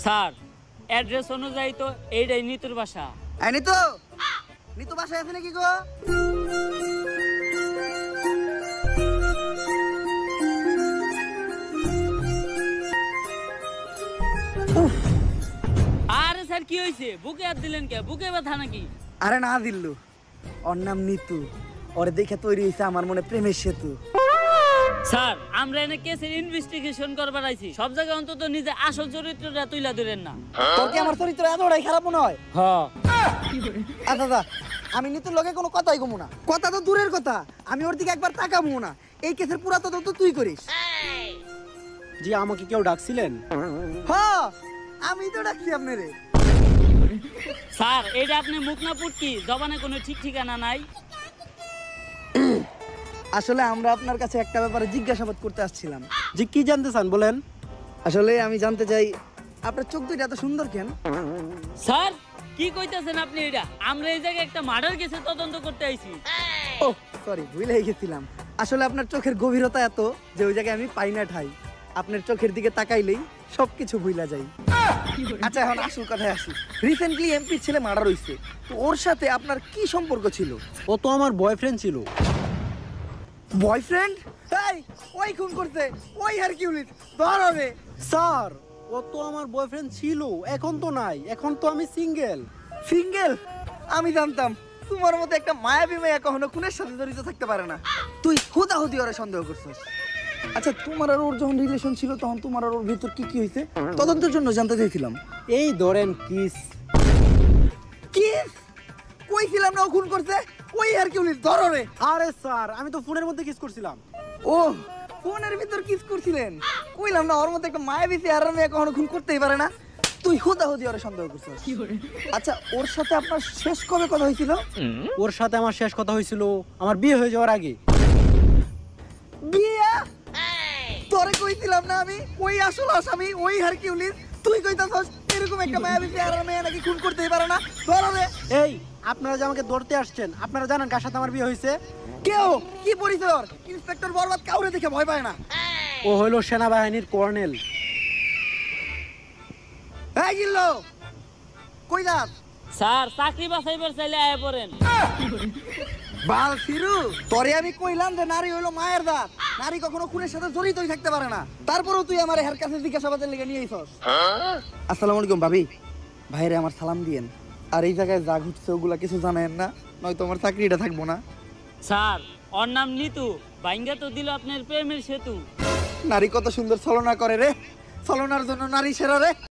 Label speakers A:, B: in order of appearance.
A: Sir address অনুযায়ী তো এইটাই নিতুর বাসা।
B: নিতু, নিতু বাসায় আছে নাকি গো?
A: আরে স্যার কি হয়েছে? বুকে হাত দিলেন কে? বুকে ব্যথা নাকি?
B: আরে না দিল্লু, ওর নাম নিতু। ওরে দেখে তৈরি হয়েছে আমার মনে প্রেমের সেতু।
A: স্যার আমরা এনে কেসের ইনভেস্টিগেশন করবার আইছি, সব জায়গায় অন্তত নিজে আসল চরিত্রটা তুইলা ধরেন না।
B: তোর কি আমার চরিত্র এতটাই খারাপ মনে হয়?
A: হ্যাঁ।
B: আচ্ছা দাদা, আমি নিতুর লগে কোনো কথাই কমু না। কথা তো দূরের কথা, আমি ওর দিকে একবার তাকাবো না। এই কেসের পুরা তদন্ত তুই করিস।
C: জি, আমাকে কেউ ডাকছিলেন?
B: হ্যাঁ, আমি তো ডাকছি আপনারে।
A: স্যার এটা আপনি মুখ না পুটকি, জবানে কোনো ঠিক ঠিকানা নাই?
B: আসলে আমরা আপনার কাছে একটা ব্যাপারে জিজ্ঞাসাবাদ করতে আসছিলাম।
C: জি, কি জানতে চান বলেন।
B: আসলে আমি জানতে চাই আপনার চোখ দুইটা এত সুন্দর কেন?
A: স্যার কি কইতাছেন আপনি? এটা আমরা এই জায়গায় একটা মার্ডার কেসে তদন্ত করতে আইছি।
B: ও সরি, ভুলে গেছিলাম। আসলে আপনার চোখের গভীরতা এত যে ওই জায়গায় আমি পাই না ঠাই। আপনার চোখের দিকে তাকাইলেই সবকিছু ভুলা যায়। আচ্ছা, এখন আসল কথায় আসি। রিসেন্টলি এমপির ছেলে মার্ডার হইছে, তো ওর সাথে আপনার কি সম্পর্ক ছিল?
C: ও তো আমার বয়ফ্রেন্ড ছিল।
B: বয়ফ্রেন্ড? এই, ওই খুন করতে, ওই হারকিউলিস ধর হবে।
C: স্যার, ও তো আমার বয়ফ্রেন্ড ছিল, এখন তো নাই, এখন তো আমি সিঙ্গেল।
B: সিঙ্গেল? আমি জানতাম তোমার মতো একটা মায়াবী মেয়ে কখনো খুনের সাথে জড়িত থাকতে পারে না। তুই হুদাহুদি ওরে সন্দেহ করছিস। আচ্ছা, তোমার আর ওর যখন রিলেশন ছিল তখন তোমার আর ওর ভিতর কি কি হয়েছে তদন্তের জন্য জানতে চাইছিলাম।
C: এই ধরেন কিস।
B: কিস? কইছিলাম না ও খুন করছে, ওই হারকিউলিস ধর রে।
C: আরে স্যার, আমি তো ফোনের মধ্যে কিস করছিলাম।
B: ও, ফোনের ভিতর কিস করছিলেন? কইলাম না ওর মতো একটা মায়াবী চেহারার মেয়ে কখনো খুন করতেই পারে না। তুই হুদাহুদি ওরে সন্দেহ করছিস। আচ্ছা, ওর সাথে আপনার শেষ কবে কথা হয়েছিল?
C: ওর সাথে আমার শেষ কথা হয়েছিল আমার বিয়ে হয়ে যাওয়ার আগে।
B: বিয়া? তোরে কইছিলাম না আমি ওই আসল আসামি ওই হারকিউলিস? তুই কইতাছস এরকম একটা মায়াবী চেহারার মেয়ে নাকি খুন করতেই পারে না? ধর রে।
C: এই, আপনারা যে আমাকে ধরতে আসছেন, আপনারা জানেন কার সাথে আমার বিয়ে হয়েছে?
B: কেউ কি পরিচয় ওর? ইন্সপেক্টর বরবাদ কাউরে দেখে ভয় পায় না।
C: ও হইল সেনাবাহিনীর কর্নেল।
B: এই গিল্লো, কই যাস?
A: স্যার চাকরি বাছাইবার চাইলে আয় পড়েন।
B: বাল ফিরু, তোরে আমি কইলাম যে নারী হইলো মায়ের দাঁত, নারী কখনো খুনের সাথে জড়িতই থাকতে পারে না। তারপরেও তুই আমার হের কাছে জিজ্ঞাসাবাদের লেগে নিয়ে আইছস। আসসালামু আলাইকুম ভাবি, ভাইরে আমার সালাম দিয়েন। আর এই জায়গায় যা ঘুরছে ওগুলা কিছু জানেন না, নয়তো আমার চাকরিটা থাকবো না।
A: স্যার ওর নাম নিতু, বাইঙ্গা তো দিল আপনার প্রেমের সেতু।
B: নারী কত সুন্দর ছলনা করে রে, ছলনার জন্য নারী সেরা রে।